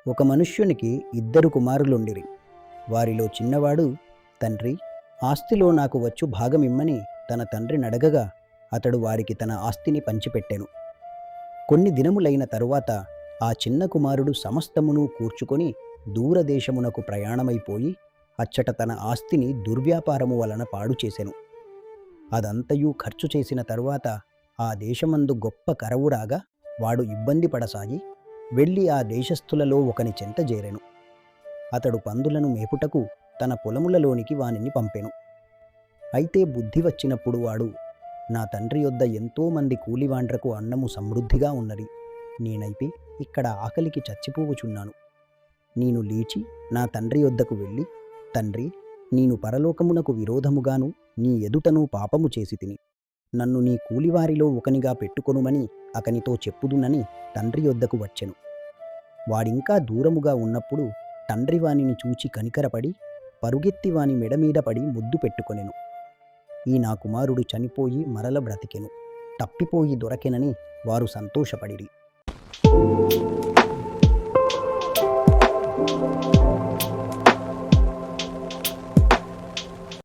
ఒక మనుష్యునికి ఇద్దరు కుమారులుండిరి. వారిలో చిన్నవాడు, తండ్రి, ఆస్తిలో నాకు వచ్చు భాగమిమ్మని తన తండ్రినడగగా అతడు వారికి తన ఆస్తిని పంచిపెట్టెను. కొన్ని దినములైన తరువాత ఆ చిన్న కుమారుడు సమస్తమును కూర్చుకొని దూరదేశమునకు ప్రయాణమైపోయి అచ్చట తన ఆస్తిని దుర్వ్యాపారము వలన పాడు చేసెను. అదంతయు ఖర్చు చేసిన తరువాత ఆ దేశమందు గొప్ప కరవు రాగా వాడు ఇబ్బంది పడసాగి వెళ్ళి ఆ దేశస్థులలో ఒకని చెంత చేరెను. అతడు పందులను మేపుటకు తన పొలములలోనికి వానిని పంపెను. అయితే బుద్ధి వచ్చినప్పుడు వాడు, నా తండ్రి యొద్ద ఎంతోమంది కూలివాండ్రకు అన్నము సమృద్ధిగా ఉన్నది, నేనైతే ఇక్కడ ఆకలికి చచ్చిపోవుచున్నాను. నేను లేచి నా తండ్రి యొద్దకు వెళ్ళి, తండ్రి, నేను పరలోకమునకు విరోధముగాను నీ ఎదుటను పాపము చేసి తిని, నన్ను నీ కూలివారిలో ఒకనిగా పెట్టుకొనుమని అతనితో చెప్పుదునని తండ్రి యొద్దకు వచ్చెను. వాడింకా దూరముగా ఉన్నప్పుడు తండ్రి వానిని చూచి కనికరపడి పరుగెత్తి వాని మెడమీద పడి ముద్దు పెట్టుకొనెను. ఈ నా కుమారుడు చనిపోయి మరల బ్రతికెను, తప్పిపోయి దొరకెనని వారు సంతోషపడిరి.